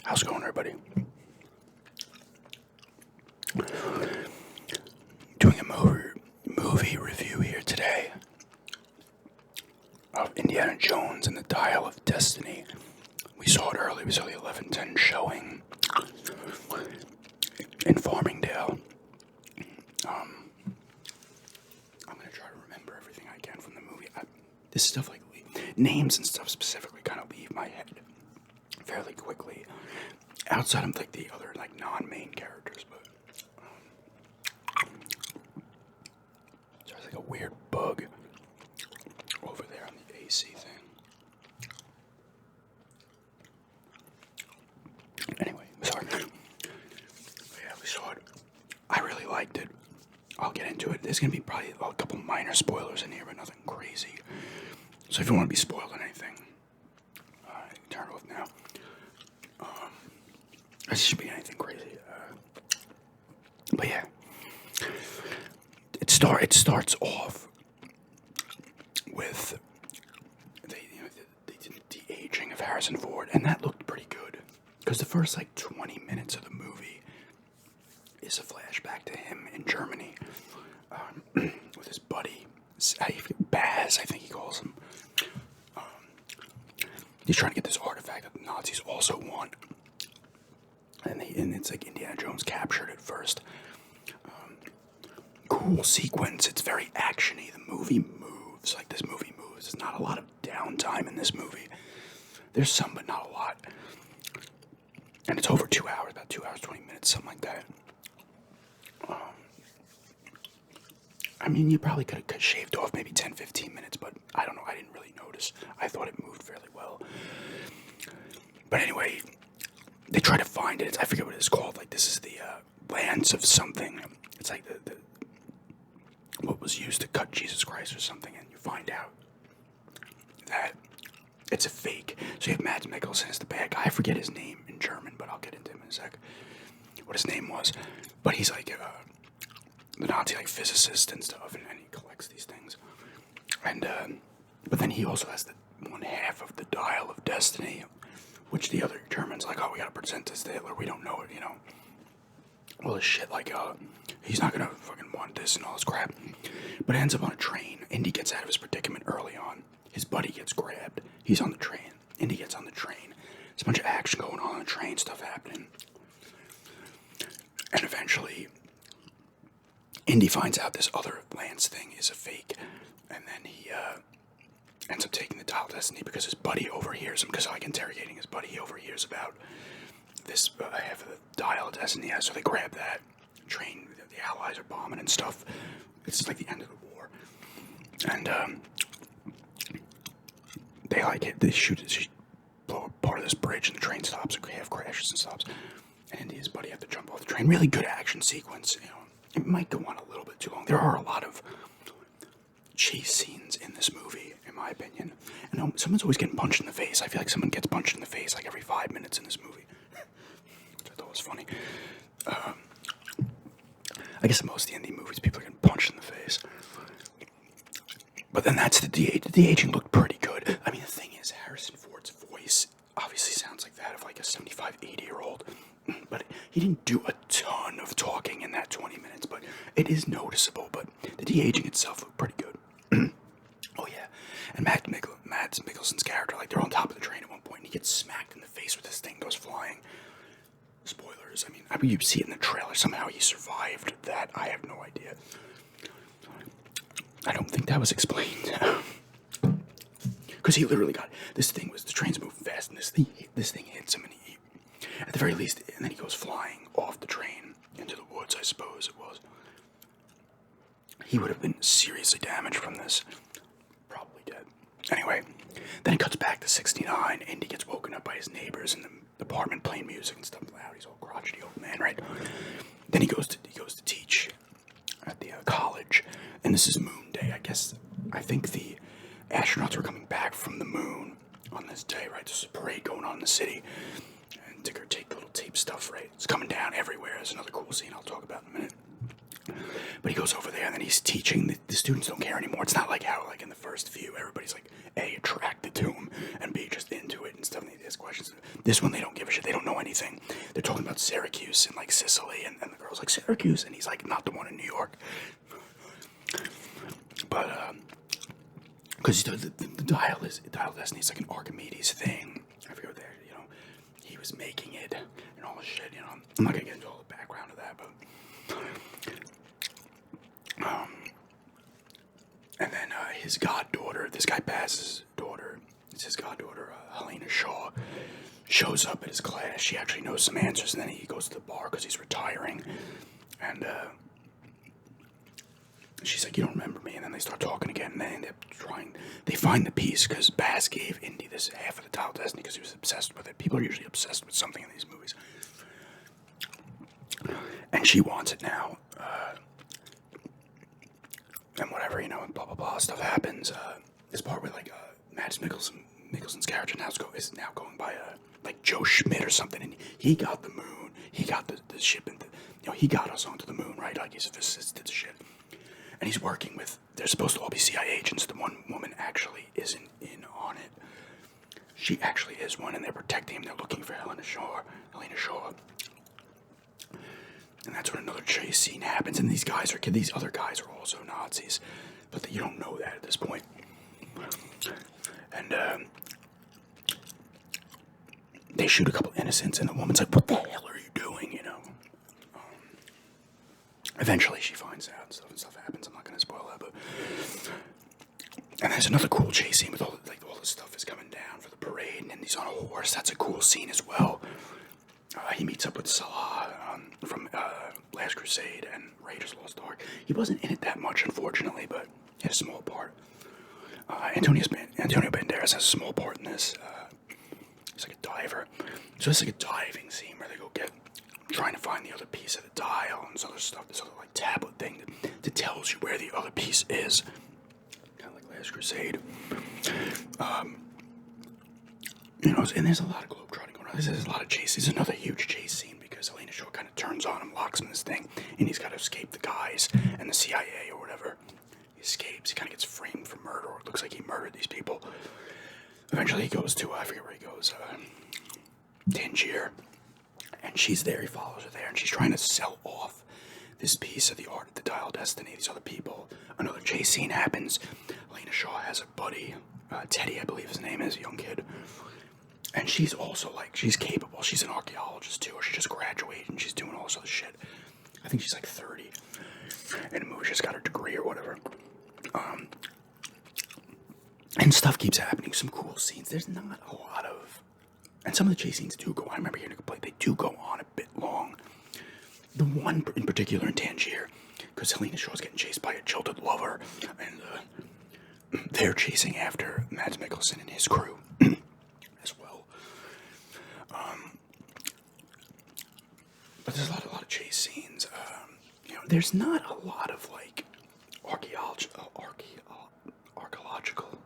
How's it going, everybody? Doing a movie review here today of Indiana Jones and the Dial of Destiny. We saw it early. We saw the 11:10 showing in Farmingdale. I'm gonna try to remember everything I can from the movie. This stuff, like names and stuff specifically, kind of leave my head fairly quickly. Outside of like the other like non-main characters, but there's like a weird bug over there on the AC thing. Anyway, sorry. But yeah, we saw it. I really liked it. I'll get into it. There's gonna be probably a couple minor spoilers in here, but nothing crazy. So if you want to be spoiled on anything, turn it off now. It should be anything crazy. But yeah, it starts off with the aging of Harrison Ford, and that looked pretty good because the first like 20 minutes of the movie is a flashback to him in Germany with his buddy Baz, I think he calls him. He's trying to get this artifact that the Nazis also want. And it's like Indiana Jones captured it first. Cool sequence. It's very actiony. The movie moves. Like this movie moves. There's not a lot of downtime in this movie. There's some, but not a lot. And it's over 2 hours, about 2 hours, 20 minutes, something like that. I mean, you probably could have shaved off maybe 10, 15 minutes, but I don't know. I didn't really notice. I thought it moved fairly well. But anyway, they try to find it. I forget what it's called. Like, this is the lance of something. It's like the what was used to cut Jesus Christ or something, and you find out that it's a fake. So you have Mads Mikkelsen as the bad guy. I forget his name in German, but I'll get into him in a sec. What his name was. But he's like the Nazi like physicist and stuff, and he collects these things. And but then he also has the one half of the Dial of Destiny, which the other Germans like, oh, we gotta present this to Hitler. We don't know it, you know. All this shit, like, he's not gonna fucking want this and all this crap. But it ends up on a train. Indy gets out of his predicament early on. His buddy gets grabbed. He's on the train. Indy gets on the train. There's a bunch of action going on the train, stuff happening. And eventually, Indy finds out this other lance thing is a fake. And then he ends up taking the Dial of Destiny because his buddy overhears him, because like interrogating his buddy, he overhears about this half of the Dial of Destiny. So they grab that train. The Allies are bombing and stuff. It's like the end of the war. And they shoot blow up part of this bridge, and the train stops. It half crashes and stops. And Indy and his buddy have to jump off the train. Really good action sequence. You know, it might go on a little bit too long. There are a lot of chase scenes in this movie, in my opinion. And someone's always getting punched in the face. I feel like someone gets punched in the face like every 5 minutes in this movie, which I thought was funny. I guess in most of the Indy movies, people are getting punched in the face. But then that's the de-aging looked pretty good. I mean, the thing is, Harrison Ford's voice obviously sounds like that of like a 75, 80-year-old. But he didn't do a ton of talking in that 20 minutes, but it is noticeable. But the de-aging itself looked pretty good. Oh yeah, and Mads Mikkelsen's character, like they're on top of the train at one point, and he gets smacked in the face with this thing, goes flying. Spoilers. I mean, you see it in the trailer. Somehow he survived that. I have no idea. I don't think that was explained. Because he literally got this thing was the train's moving fast, and this thing hits him, and he, at the very least, and then he goes flying off the train into the woods. I suppose it was. He would have been seriously damaged from this. Probably dead. Anyway, then it cuts back to 69. Indy gets woken up by his neighbors in the apartment playing music and stuff loud. He's all crotchety old man, right? Then he goes to teach at the college, and this is Moon Day. I think the astronauts were coming back from the moon on this day, right? There's a parade going on in the city, and Ticker take the little tape stuff, right? It's coming down everywhere. There's another cool scene I'll talk about in a minute. But he goes over there and then he's teaching. The students don't care anymore. It's not like how, like in the first few, everybody's like A, attracted to him, and B, just into it and stuff. And they ask questions. This one, they don't give a shit. They don't know anything. They're talking about Syracuse and like Sicily, and the girl's like, Syracuse, and he's like, not the one in New York. But because the dial destiny is like an Archimedes thing. I forget what there, he was making it and all this shit. I'm not gonna get into all the background of that, but and then his goddaughter, this guy Baz's daughter, it's his goddaughter, Helena Shaw, shows up at his class. She actually knows some answers, and then he goes to the bar because he's retiring, and she's like, you don't remember me, and then they start talking again, and they end up they find the piece, because Baz gave Indy this half of the Dial of Destiny because he was obsessed with it. People are usually obsessed with something in these movies. And she wants it now. And whatever, blah, blah, blah, stuff happens. This part where, like, Mads Mikkelsen's character is now going by, like, Joe Schmidt or something, and he got the moon, he got the ship, and he got us onto the moon, right? Like, he's assisted the shit. And he's working with, they're supposed to all be CIA agents. The one woman actually isn't in on it. She actually is one, and they're protecting him. They're looking for Helena Shaw. And that's when another chase scene happens, and these other guys are also Nazis, but you don't know that at this point. And they shoot a couple innocents, and the woman's like, "What the hell are you doing?" Eventually, she finds out, and stuff happens. I'm not gonna spoil that, but and there's another cool chase scene with all the stuff is coming down for the parade, and he's on a horse. That's a cool scene as well. He meets up with Salah from Last Crusade and Raiders Lost Ark. He wasn't in it that much, unfortunately, but he had a small part. Antonio Banderas has a small part in this. He's like a diver. So it's like a diving scene where they go trying to find the other piece of the dial and this other stuff, this other like tablet thing that tells you where the other piece is. Kind of like Last Crusade. And there's a lot of globetrotting going on. There's a lot of chase. There's another huge chase scene because Helena Shaw kind of turns on him, locks him in this thing, and he's got to escape the guys and the CIA or whatever. He escapes. He kind of gets framed for murder, or it looks like he murdered these people. Eventually, he goes to I forget where he goes, Tangier, and she's there. He follows her there, and she's trying to sell off this piece of the art of the Dial of Destiny. These other people. Another chase scene happens. Helena Shaw has a buddy, Teddy, I believe his name is, a young kid. And she's also, she's capable. She's an archaeologist, too, or she just graduated, and she's doing all this other shit. I think she's, 30. And she's got her degree or whatever. And stuff keeps happening. Some cool scenes. There's not a lot of... And some of the chase scenes do go on. I remember hearing a complaint. They do go on a bit long. The one in particular in Tangier, because Helena Shaw's getting chased by a jilted lover, and they're chasing after Mads Mikkelsen and his crew. As well. But there's a lot of chase scenes. There's not a lot of archaeological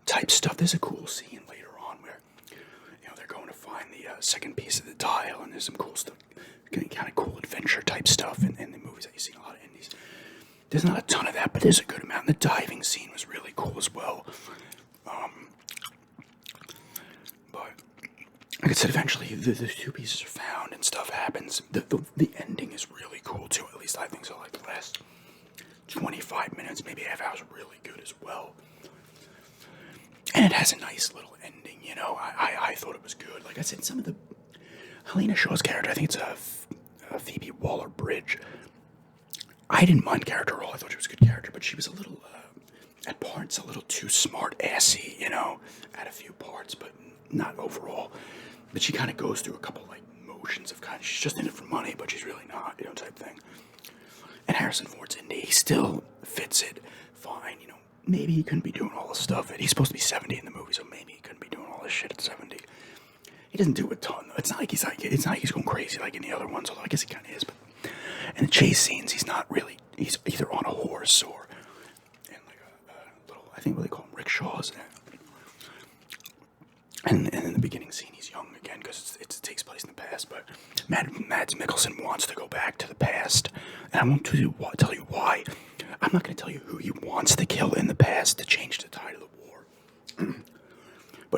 type stuff. There's a cool scene later on where they're going to find the second piece of the dial, and there's some cool stuff, kind of cool adventure type stuff in the movies that you see in a lot of indies. There's not a ton of that, but there's a good amount. And the diving scene was really cool as well. Like I said, eventually the two pieces are found and stuff happens. The ending is really cool too. At least I think so. Like the last 25 minutes, maybe half hour, is really good as well. And it has a nice little ending. I thought it was good. Like I said, some of the Helena Shaw's character, I think it's Phoebe Waller-Bridge. I didn't mind character at all. I thought she was a good character, but she was a little, at parts, a little too smart-assy. At a few parts, but not overall. But she kind of goes through a couple motions of she's just in it for money, but she's really not, type thing. And Harrison Ford's Indy, he still fits it fine, Maybe he couldn't be doing all this stuff. He's supposed to be 70 in the movie, so maybe he couldn't be doing all this shit at 70. He doesn't do a ton though. It's not like he's going crazy like in the other ones, although I guess he kind of is. But in the chase scenes, he's not really. He's either on a horse or in a little. I think what they call them rickshaws. And in the beginning scene, he's young again because it takes place in the past. But Mads Mikkelsen wants to go back to the past, and I won't tell you why. I'm not going to tell you who he wants to kill in the past to change the tide of the war.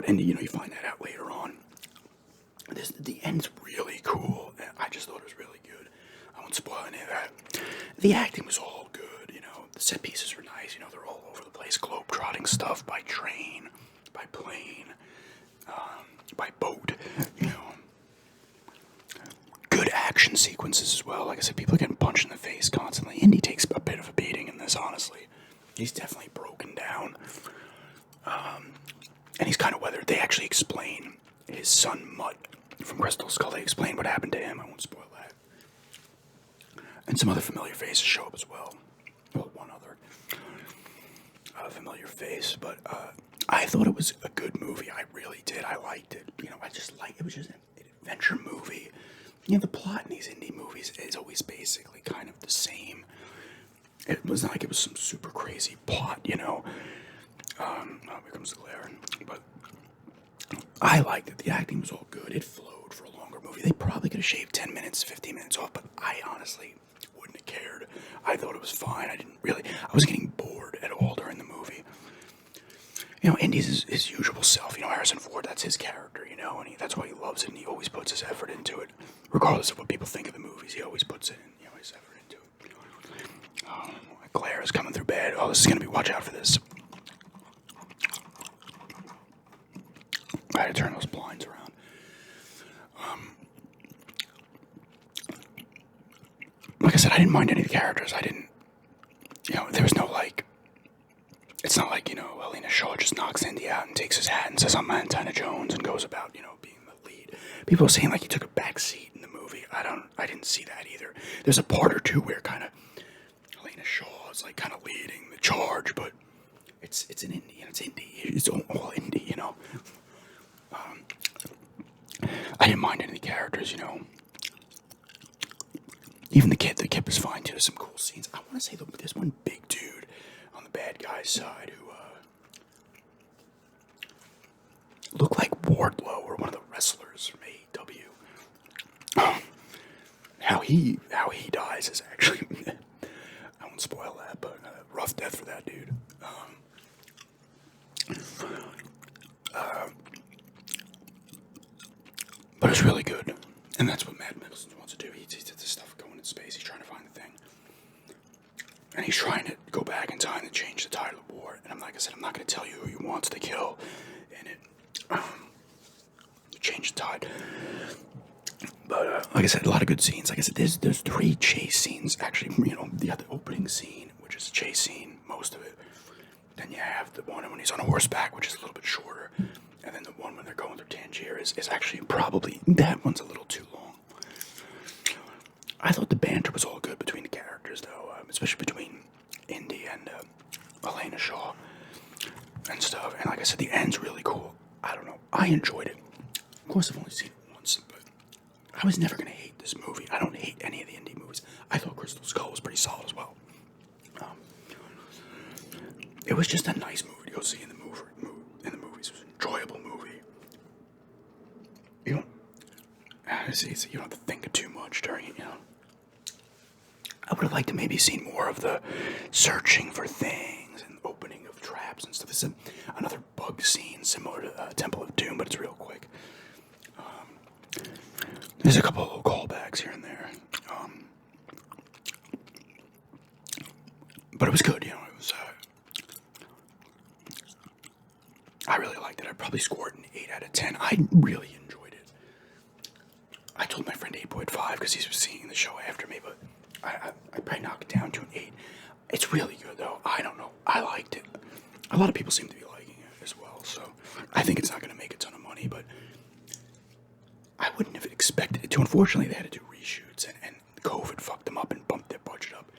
But Indy, you find that out later on. The end's really cool. I just thought it was really good. I won't spoil any of that. The acting was all good. The set pieces were nice. They're all over the place. Globe-trotting stuff by train, by plane, by boat. Good action sequences as well. Like I said, people are getting punched in the face constantly. Indy takes a bit of a beating in this, honestly. He's definitely broken down. And he's kind of weathered. They actually explain his son Mutt from Crystal Skull. They explain what happened to him. I won't spoil that. And some other familiar faces show up as well. Well, one other familiar face. But I thought it was a good movie. I really did. I liked it. I just liked it. It was just an adventure movie. The plot in these indie movies is always basically kind of the same. It was not like it was some super crazy plot, Oh, here comes the glare. But I liked it. The acting was all good. It flowed for a longer movie. They probably could have shaved 10 minutes, 15 minutes off, but I honestly wouldn't have cared. I thought it was fine. I wasn't getting bored at all during the movie. Indy's his usual self. Harrison Ford, that's his character, and that's why he loves it, and he always puts his effort into it. Regardless of what people think of the movies, he always puts it in, his effort into it. My glare is coming through bad. Oh, this is going to be, watch out for this. I had to turn those blinds around. Like I said, I didn't mind any of the characters. I didn't, there was no it's not like, Helena Shaw just knocks Indy out and takes his hat and says, I'm Montana Jones, and goes about, being the lead. People are saying he took a back seat in the movie. I didn't see that either. There's a part or two where kind of Helena Shaw is kind of leading the charge, but it's an indie, and it's indie. It's all indie, I didn't mind any of the characters, Even the kid was fine too. There's some cool scenes. I want to say there's one big dude on the bad guy's side who looked like Wardlow or one of the wrestlers from AEW. How he dies is actually I won't spoil that, but rough death for that dude. But it's really good, and that's what Matt Mikkelsen wants to do. He did this stuff going in space. He's trying to find the thing, and he's trying to go back in time to change the tide of the war. And like I said, I'm not going to tell you who he wants to kill in it. Change the tide. But like I said, a lot of good scenes. Like I said, there's 3 chase scenes. Actually, the opening scene, which is a chase scene, most of it. Then you have the one when he's on horseback, which is a little bit shorter. And then the one when they're going through Tangier is actually probably, that one's a little too long. I thought the banter was all good between the characters, though, especially between Indy and Helena Shaw and stuff. And like I said, the end's really cool. I don't know. I enjoyed it. Of course, I've only seen it once, but I was never going to hate this movie. I don't hate any of the indie movies. I thought Crystal Skull was pretty solid as well. It was just a nice movie to go see in the movies. It was an enjoyable movie. You don't have to think too much during it, I would have liked to maybe seen more of the searching for things and opening of traps and stuff. This is another bug scene similar to Temple of Doom, but it's real quick. There's a couple of little callbacks here and there. But it was good, it was... I really liked it. I probably scored an 8 out of 10. I really enjoyed it. I told my friend 8.5 because he was seeing the show after me, but I probably knocked it down to an 8. It's really good, though. I don't know. I liked it. A lot of people seem to be liking it as well, so I think it's not going to make a ton of money, but I wouldn't have expected it to. Unfortunately, they had to do reshoots, and COVID fucked them up and bumped their budget up.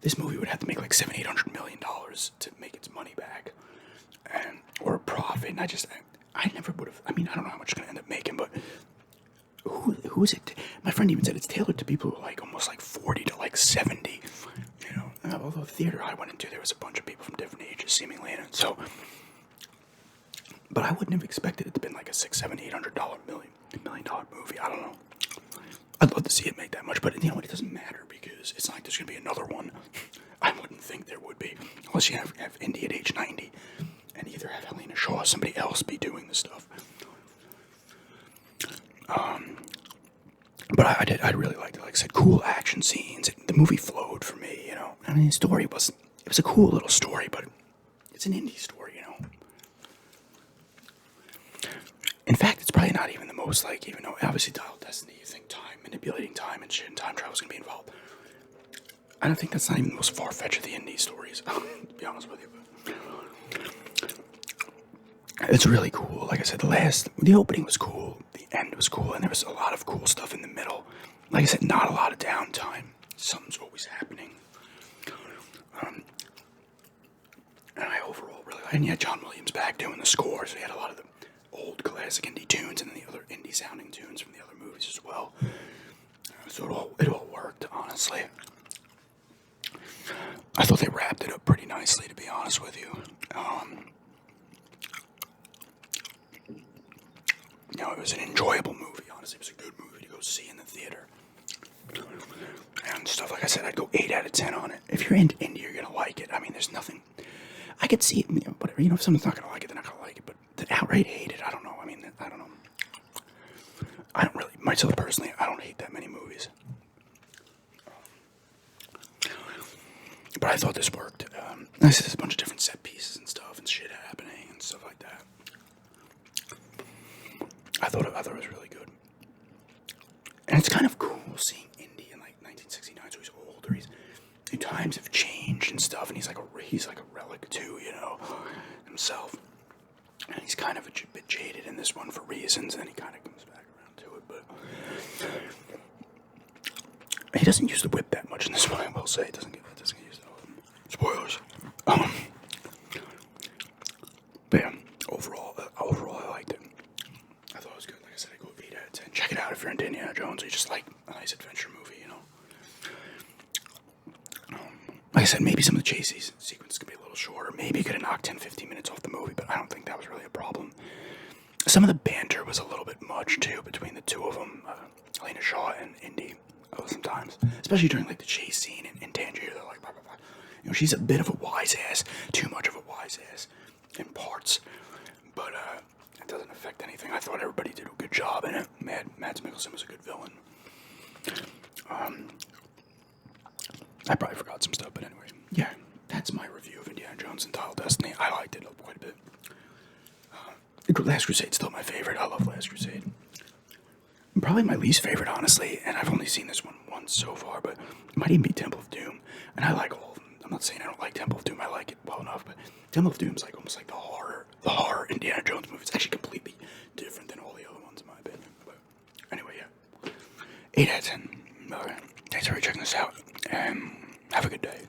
This movie would have to make like $700-800 million to make its money back. Or a profit, and I never would have. I mean, I don't know how much it's gonna end up making, but who is it? My friend even said it's tailored to people who are almost 40 to 70. Although the theater I went into, there was a bunch of people from different ages, seemingly in it. So, but I wouldn't have expected it to be like a $600-800 million movie. I don't know. I'd love to see it make that much, but it doesn't matter because it's not like there's gonna be another one. I wouldn't think there would be, unless you have Indy at age 90. And either have Helena Shaw or somebody else be doing of stuff. But I really liked it. Like I said, cool action scenes. The movie flowed for me, you know. I mean, the story was, it was a cool little story, but it's an indie story, you know. In fact, it's probably not even the most, like, even though obviously Dial Destiny, you think time, manipulating time and shit, and time travel is going to be involved. I don't think that's not even the most far-fetched of the indie stories, to be honest with you. But it's really cool. Like I said, the opening was cool, the end was cool, and there was a lot of cool stuff in the middle. Like I said, not a lot of downtime. Something's always happening. And I overall really like, and yeah, John Williams back doing the score, so he had a lot of the old classic indie tunes and then the other indie sounding tunes from the other movies as well. So it all worked, honestly. I thought they wrapped it up pretty nicely, to be honest with you. You know, it was an enjoyable movie, honestly. It was a good movie to go see in the theater. And stuff, like I said, I'd go 8 out of 10 on it. If you're into indie, you're going to like it. I mean, there's nothing... I could see it, you know, whatever. You know, if someone's not going to like it, they're not going to like it. But to outright hate it, I don't know. I mean, I don't know. I don't really... Myself, personally, I don't hate that many movies. But I thought this worked. I said there's a bunch of different set pieces and stuff and shit happening and stuff like that. I thought it was really good. And it's kind of cool seeing Indy in like 1969, so he's older. Times have changed and stuff, and he's like a relic too, you know, himself. And he's kind of a bit jaded in this one for reasons, and then he kind of comes back around to it. But he doesn't use the whip that much in this one, I will say. It doesn't get used at all. Spoilers. But yeah, overall, I liked it. I thought it was good. Like I said, I go 8 out of 10. Check it out if you're into Indiana Jones or you just like a nice adventure movie, you know. Like I said, maybe some of the chase sequences could be a little shorter. Maybe it could have knocked 10-15 minutes off the movie, but I don't think that was really a problem. Some of the banter was a little bit much, too, between the two of them, Helena Shaw and Indy, sometimes. Especially during, like, the chase scene in Tangier. They're like, blah, blah, blah. You know, she's a bit of a wise ass, too much of a wise ass in parts. But, it doesn't affect anything. I thought everybody did a good job in it. Mads Mikkelsen was a good villain. I probably forgot some stuff, but anyway. Yeah, that's my review of Indiana Jones and Dial Destiny. I liked it quite a bit. Last Crusade's still my favorite. I love Last Crusade. Probably my least favorite, honestly, and I've only seen this one once so far, but it might even be Temple of Doom. And I like all of them. I'm not saying I don't like Temple of Doom. I like it well enough, but Temple of Doom's like almost like the horror Indiana Jones movie. It's actually completely different than all the other ones, in my opinion. But anyway, yeah. 8 out of 10. Alright. Thanks for checking this out, and have a good day.